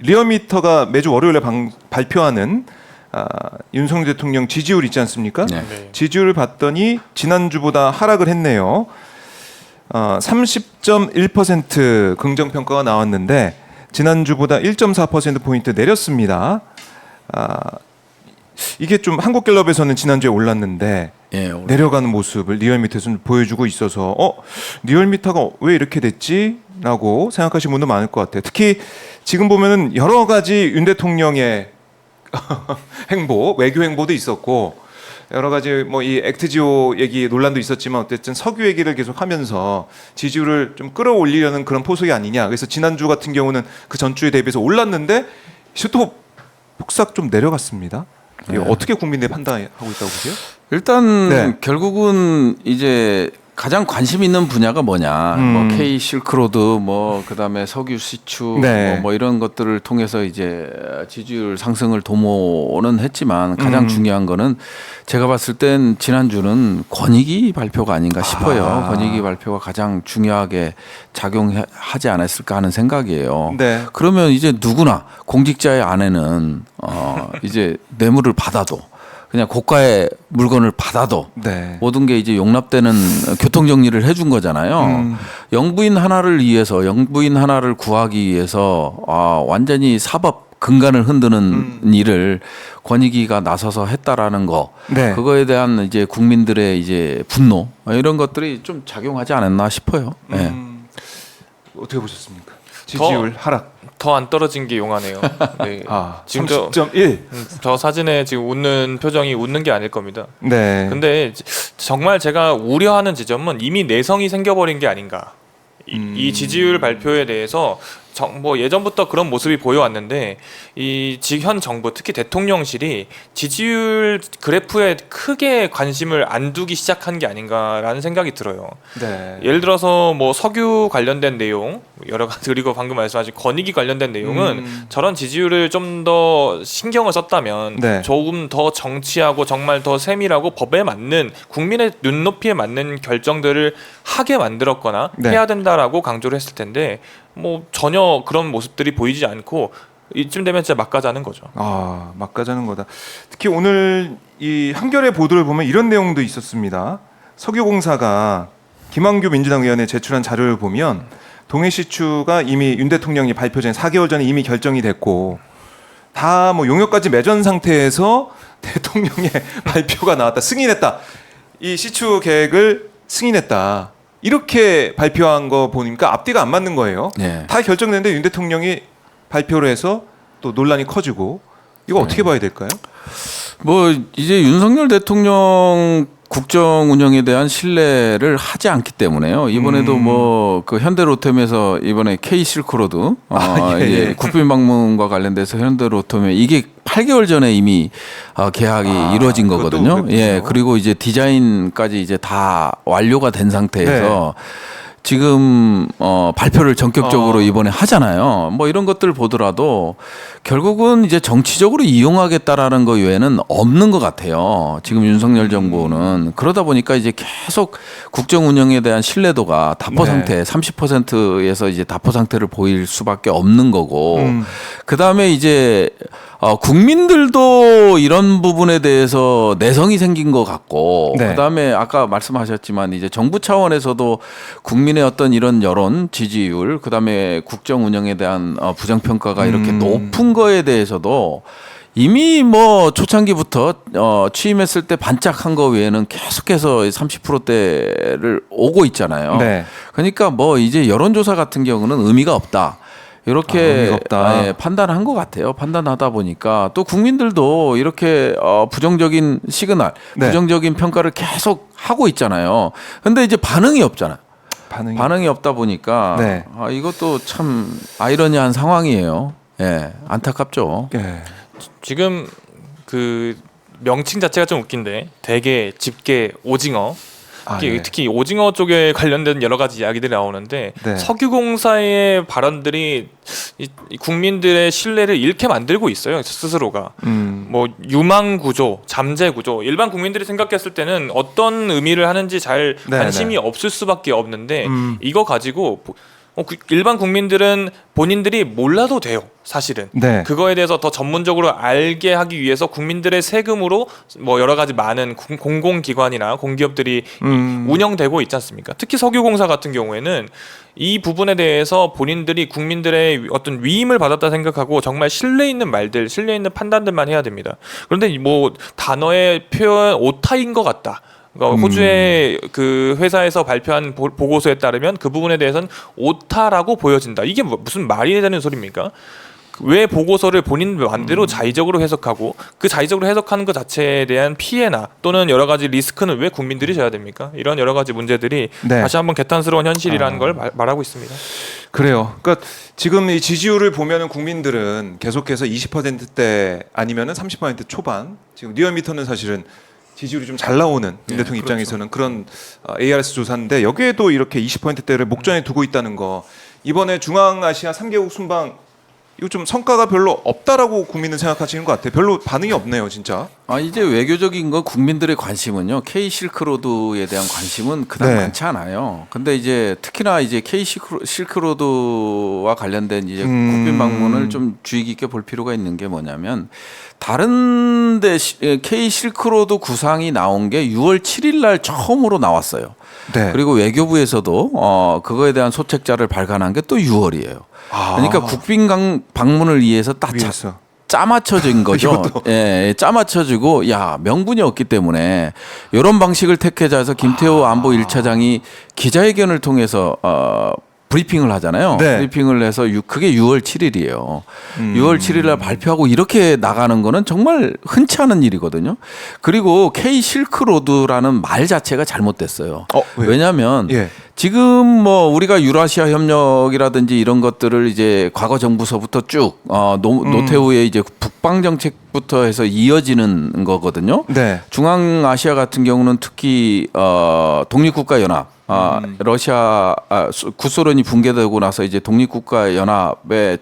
리얼미터가 매주 월요일에 발표하는 윤석열 대통령 지지율 있지 않습니까? 네. 지지율을 봤더니 지난주보다 하락을 했네요. 30.1% 긍정평가가 나왔는데 지난주보다 1.4%포인트 내렸습니다. 이게 좀 한국갤럽에서는 지난주에 올랐는데 내려가는 모습을 리얼미터에서는 보여주고 있어서 리얼미터가 왜 이렇게 됐지? 라고 생각하시는 분도 많을 것 같아요. 특히 지금 보면은 여러 가지 윤 대통령의 행보, 외교 행보도 있었고 여러 가지 뭐 이 액트지오 얘기 논란도 있었지만 어쨌든 석유 얘기를 계속 하면서 지지율을 좀 끌어올리려는 그런 포석이 아니냐. 그래서 지난주 같은 경우는 그 전주에 대비해서 올랐는데 또 폭삭 좀 내려갔습니다. 이게 어떻게 국민들이 판단하고 있다고 보세요? 일단 결국은 이제 가장 관심 있는 분야가 뭐냐, 뭐 K 실크로드, 뭐 그다음에 석유 시추, 뭐 이런 것들을 통해서 이제 지지율 상승을 도모는 했지만 가장 중요한 거는 제가 봤을 땐 지난주는 권익위 발표가 아닌가 싶어요. 권익위 발표가 가장 중요하게 작용하지 않았을까 하는 생각이에요. 네. 그러면 이제 누구나 공직자의 아내는 이제 뇌물을 받아도 그냥 고가의 물건을 받아도 모든 게 이제 용납되는 교통 정리를 해준 거잖아요. 영부인 하나를 위해서, 영부인 하나를 구하기 위해서 완전히 사법 근간을 흔드는 일을 권익위가 나서서 했다라는 거, 그거에 대한 이제 국민들의 이제 분노 이런 것들이 좀 작용하지 않았나 싶어요. 어떻게 보셨습니까? 지지율 하락. 더 안 떨어진 게 용하네요. 네. 지금 30.1. 저 사진에 지금 웃는 표정이 웃는 게 아닐 겁니다. 네. 근데 정말 제가 우려하는 지점은 이미 내성이 생겨버린 게 아닌가. 이 지지율 발표에 대해서 뭐 예전부터 그런 모습이 보여왔는데 이 현 정부 특히 대통령실이 지지율 그래프에 크게 관심을 안 두기 시작한 게 아닌가라는 생각이 들어요. 예를 들어서 뭐 석유 관련된 내용 여러 가지 그리고 방금 말씀하신 권익위 관련된 내용은 저런 지지율을 좀 더 신경을 썼다면 조금 더 정치하고 정말 더 세밀하고 법에 맞는 국민의 눈높이에 맞는 결정들을 하게 만들었거나 해야 된다라고 강조를 했을 텐데 뭐 전혀 그런 모습들이 보이지 않고 이쯤 되면 진짜 막 가자는 거죠. 막 가자는 거다. 특히 오늘 이 한겨레 보도를 보면 이런 내용도 있었습니다. 석유공사가 김한규 민주당 의원에 제출한 자료를 보면 동해시추가 이미 윤 대통령이 발표 전에 4개월 전에 이미 결정이 됐고 다 뭐 용역까지 맺은 상태에서 대통령의 발표가 나왔다. 승인했다. 이 시추 계획을 승인했다. 이렇게 발표한 거 보니까 앞뒤가 안 맞는 거예요. 다 결정됐는데 윤 대통령이 발표를 해서 또 논란이 커지고 이거 어떻게 봐야 될까요? 뭐 이제 윤석열 대통령 국정 운영에 대한 신뢰를 하지 않기 때문에요. 이번에도 뭐 그 현대로템에서 이번에 K 실크로드 이제 국빈 방문과 관련돼서 현대로템에 이게 8개월 전에 이미 계약이 이루어진 거거든요. 그리고 이제 디자인까지 이제 다 완료가 된 상태에서 지금 발표를 전격적으로 이번에 하잖아요. 뭐 이런 것들 보더라도 결국은 이제 정치적으로 이용하겠다라는 거 외에는 없는 것 같아요. 지금 윤석열 정부는 그러다 보니까 이제 계속 국정 운영에 대한 신뢰도가 다포 상태 30%에서 이제 다포 상태를 보일 수밖에 없는 거고 그 다음에 이제 국민들도 이런 부분에 대해서 내성이 생긴 것 같고 그다음에 아까 말씀하셨지만 이제 정부 차원에서도 국민의 어떤 이런 여론 지지율 그다음에 국정 운영에 대한 부정평가가 이렇게 높은 거에 대해서도 이미 뭐 초창기부터 취임했을 때 반짝한 거 외에는 계속해서 30%대를 오고 있잖아요. 그러니까 뭐 이제 여론조사 같은 경우는 의미가 없다. 이렇게 판단한 것 같아요. 판단하다 보니까 또 국민들도 이렇게 부정적인 시그널, 부정적인 평가를 계속 하고 있잖아요. 근데 이제 반응이 없잖아요. 반응이 없다 보니까 이것도 참 아이러니한 상황이에요. 안타깝죠. 지금 그 명칭 자체가 좀 웃긴데 대게, 집게, 오징어 특히 오징어 쪽에 관련된 여러 가지 이야기들이 나오는데 석유공사의 발언들이 국민들의 신뢰를 잃게 만들고 있어요. 스스로가. 뭐 유망구조, 잠재구조 일반 국민들이 생각했을 때는 어떤 의미를 하는지 잘 관심이 없을 수밖에 없는데 이거 가지고 일반 국민들은 본인들이 몰라도 돼요. 사실은 네. 그거에 대해서 더 전문적으로 알게 하기 위해서 국민들의 세금으로 뭐 여러 가지 많은 공공기관이나 공기업들이 운영되고 있지 않습니까? 특히 석유공사 같은 경우에는 이 부분에 대해서 본인들이 국민들의 어떤 위임을 받았다 생각하고 정말 신뢰 있는 말들, 신뢰 있는 판단들만 해야 됩니다. 그런데 뭐 단어의 표현 오타인 것 같다. 그러니까 호주의 그 회사에서 발표한 보고서에 따르면 그 부분에 대해서는 오타라고 보여진다. 이게 무슨 말이 되는 소리입니까? 왜 보고서를 본인 마음대로 자의적으로 해석하고 그 자의적으로 해석하는 것 자체에 대한 피해나 또는 여러 가지 리스크는 왜 국민들이 져야 됩니까? 이런 여러 가지 문제들이 네. 다시 한번 개탄스러운 현실이라는 걸 말하고 있습니다. 그래요. 그러니까 지금 이 지지율을 보면은 국민들은 계속해서 20%대 아니면은 30% 초반. 지금 리얼미터는 사실은 지지율이 좀 잘 나오는 윤 대통령 입장에서는 그런 ARS 조사인데 여기에도 이렇게 20%대를 목전에 두고 있다는 거. 이번에 중앙아시아 3개국 순방 이거 좀 성과가 별로 없다라고 국민은 생각하시는 것 같아요. 별로 반응이 없네요, 진짜. 이제 외교적인 거 국민들의 관심은요. K 실크로드에 대한 관심은 그다지 네. 많지 않아요. 근데 이제 특히나 이제 K 실크로드와 관련된 이제 국빈 방문을 좀 주의 깊게 볼 필요가 있는 게 뭐냐면 다른데 K 실크로드 구상이 나온 게 6월 7일 날 처음으로 나왔어요. 네. 그리고 외교부에서도 그거에 대한 소책자를 발간한 게 또 6월이에요. 그러니까 국빈 방문을 위해서 딱 위해서. 짜맞춰진 거죠. 예, 짜맞춰지고 야 명분이 없기 때문에 이런 방식을 택해자서 김태호 안보 1차장이 기자회견을 통해서 브리핑을 하잖아요. 네. 브리핑을 해서 그게 6월 7일이에요. 6월 7일 날 발표하고 이렇게 나가는 거는 정말 흔치 않은 일이거든요. 그리고 K 실크로드라는 말 자체가 잘못됐어요. 왜요? 왜냐하면 예. 지금 뭐 우리가 유라시아 협력이라든지 이런 것들을 이제 과거 정부서부터 쭉 노태우의 이제 북방 정책부터 해서 이어지는 거거든요. 네. 중앙아시아 같은 경우는 특히 독립국가 연합 러시아 구소련이 붕괴되고 나서 이제 독립국가 연합의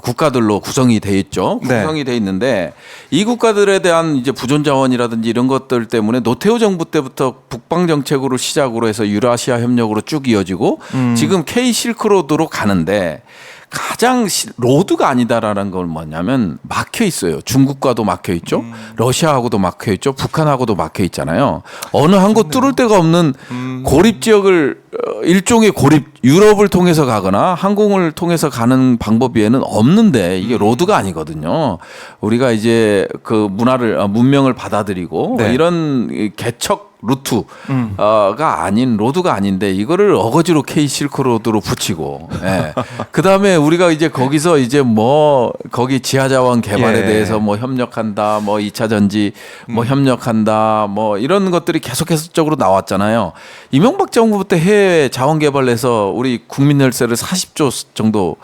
국가들로 구성이 돼 있죠. 네. 구성이 돼 있는데 이 국가들에 대한 이제 부존 자원이라든지 이런 것들 때문에 노태우 정부 때부터 북방 정책으로 시작으로 해서 유라시아 협력으로 쭉 이어지고 지금 K 실크로드로 가는데 가장 로드가 아니다라는 건 뭐냐면 막혀 있어요. 중국과도 막혀 있죠. 러시아하고도 막혀 있죠. 북한하고도 막혀 있잖아요. 어느 한 곳 뚫을 데가 없는 고립 지역을 일종의 고립 유럽을 통해서 가거나 항공을 통해서 가는 방법 외에는 없는데 이게 로드가 아니거든요. 우리가 이제 그 문명을 받아들이고 네. 이런 개척 루트가 아닌 로드가 아닌데 이거를 어거지로 K 실크로드로 붙이고 그다음에 우리가 이제 거기서 이제 뭐 거기 지하자원 개발에 예. 대해서 뭐 협력한다 뭐 2차 전지 뭐 협력한다 뭐 이런 것들이 계속해서적으로 나왔잖아요. 이명박 정부 때 해외 자원 개발해서 우리 국민 열세를 40조 정도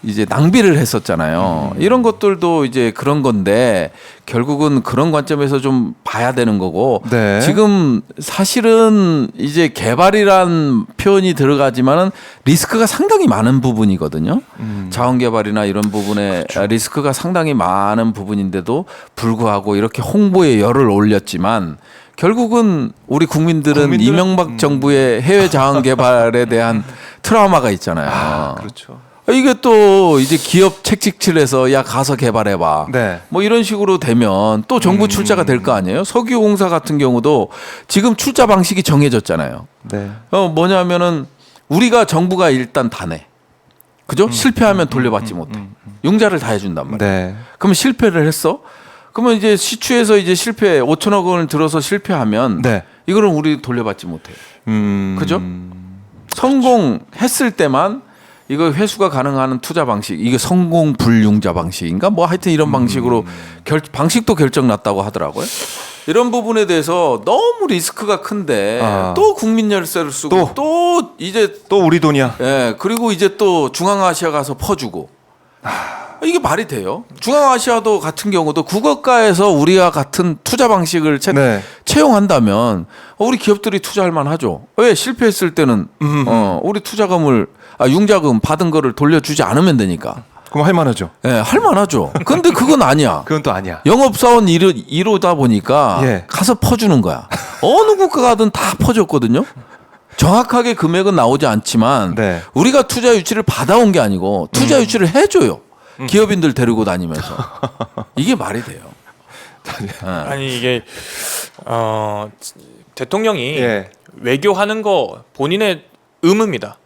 이제 낭비를 했었잖아요. 이런 것들도 이제 그런 건데 결국은 그런 관점에서 좀 봐야 되는 거고 네. 지금 사실은 이제 개발이란 표현이 들어가지만은 리스크가 상당히 많은 부분이거든요. 자원 개발이나 이런 부분에 리스크가 상당히 많은 부분인데도 불구하고 이렇게 홍보에 열을 올렸지만 결국은 우리 국민들은 이명박 정부의 해외 자원 개발에 대한 트라우마가 있잖아요. 그렇죠. 이게 또 이제 기업 책찍질해서 야 가서 개발해봐. 네. 뭐 이런 식으로 되면 또 정부 출자가 될 거 아니에요. 석유공사 같은 경우도 지금 출자 방식이 정해졌잖아요. 네. 뭐냐면은 우리가 정부가 일단 다 내. 그죠? 실패하면 돌려받지 못해. 융자를 다 해준단 말이에요. 네. 그러면 실패를 했어? 그러면 이제 시추에서 이제 5천억 원을 들어서 실패하면 네. 이거는 우리 돌려받지 못해요. 그죠? 성공했을 때만 이거 회수가 가능한 투자 방식, 이게 성공 불융자 방식인가 뭐 하여튼 이런 방식으로 방식도 결정 났다고 하더라고요. 이런 부분에 대해서 너무 리스크가 큰데 또 국민 열세를 쓰고 또 이제 또 우리 돈이야. 예, 그리고 이제 또 중앙아시아 가서 퍼주고 이게 말이 돼요? 중앙아시아도 같은 경우도 국어가에서 우리와 같은 투자 방식을 채용한다면 우리 기업들이 투자할 만하죠. 왜 실패했을 때는 우리 투자금을 융자금 받은 거를 돌려주지 않으면 되니까. 그럼 할 만하죠. 예, 할 만하죠. 근데 그건 아니야. 그건 또 아니야. 영업사원 1호다 보니까 예. 가서 퍼주는 거야. 어느 국가 가든 다 퍼줬거든요. 정확하게 금액은 나오지 않지만 네. 우리가 투자 유치를 받아온 게 아니고 투자 유치를 해줘요. 기업인들 데리고 다니면서 이게 말이 돼요. 아니 이게 대통령이 예. 외교하는 거 본인의 의무입니다.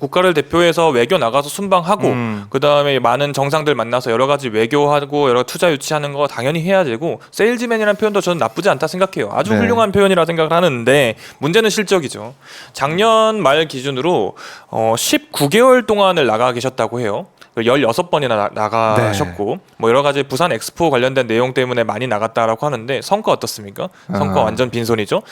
국가를 대표해서 외교 나가서 순방하고 그 다음에 많은 정상들 만나서 여러 가지 외교하고 여러 투자 유치하는 거 당연히 해야 되고 세일즈맨이라는 표현도 저는 나쁘지 않다 생각해요. 아주 네. 훌륭한 표현이라 생각을 하는데 문제는 실적이죠. 작년 말 기준으로 19개월 동안을 나가 계셨다고 해요. 16번이나 나가셨고 뭐 여러 가지 부산 엑스포 관련된 내용 때문에 많이 나갔다라고 하는데 성과 어떻습니까? 성과 완전 빈손이죠.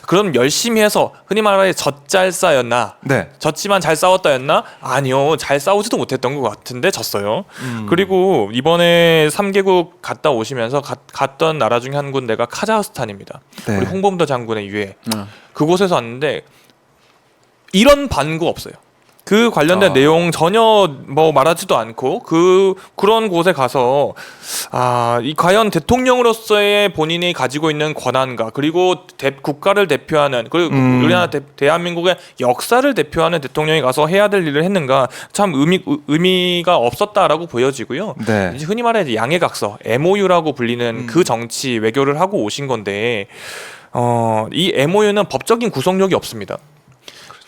그럼 열심히 해서 흔히 말하는 젖잘싸였나? 네. 졌지만 잘 싸웠다였나? 아니요. 잘 싸우지도 못했던 것 같은데 졌어요. 그리고 이번에 3개국 갔다 오시면서 갔던 나라 중에 한 군데가 카자흐스탄입니다. 네. 우리 홍범도 장군의 유해. 그곳에서 왔는데 이런 반구 없어요. 그 관련된 내용 전혀 뭐 말하지도 않고 그런 곳에 가서 이 과연 대통령으로서의 본인이 가지고 있는 권한과 그리고 국가를 대표하는 그리고 우리나라 대한민국의 역사를 대표하는 대통령이 가서 해야 될 일을 했는가 참 의미가 없었다라고 보여지고요. 네. 이제 흔히 말해 양해각서 MOU라고 불리는 그 정치 외교를 하고 오신 건데 이 MOU는 법적인 구속력이 없습니다.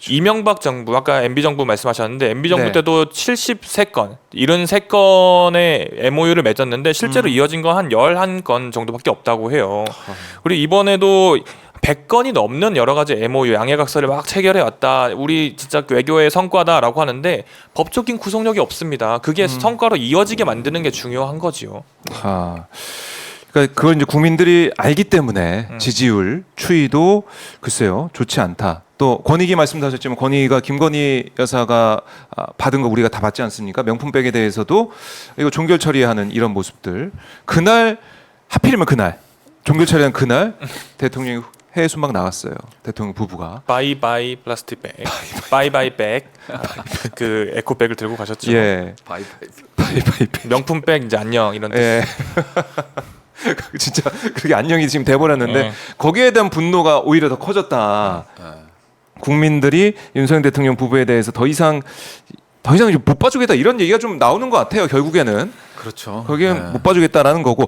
이명박 정부 아까 MB 정부 말씀하셨는데 MB 정부 네. 때도 73건 73건의 MOU를 맺었는데 실제로 이어진 건 한 11건 정도밖에 없다고 해요. 그리고 이번에도 100건이 넘는 여러 가지 MOU 양해각서를 막 체결해 왔다. 우리 진짜 외교의 성과다라고 하는데 법적인 구속력이 없습니다. 그게 성과로 이어지게 만드는 게 중요한 거지요. 그러니까 그걸 이제 국민들이 알기 때문에 지지율 추이도 글쎄요 좋지 않다. 또 권익위 말씀도 하셨지만 권익위가 김건희 여사가 받은 거 우리가 다 받지 않습니까? 명품백에 대해서도 이거 종결 처리하는 이런 모습들. 그날 하필이면 그날 종결 처리한 그날 대통령이 해외 순방 나갔어요. 대통령 부부가. 바이바이 플라스틱 백, 바이바이 백, 그 에코백을 들고 가셨죠. 예. 바이바이. 명품백 이제 안녕 이런 뜻. 예. 진짜 그게 안녕이 지금 돼버렸는데 거기에 대한 분노가 오히려 더 커졌다. 국민들이 윤석열 대통령 부부에 대해서 더 이상 못 봐주겠다 이런 얘기가 좀 나오는 것 같아요. 결국에는 그렇죠. 거기에 못 봐주겠다라는 거고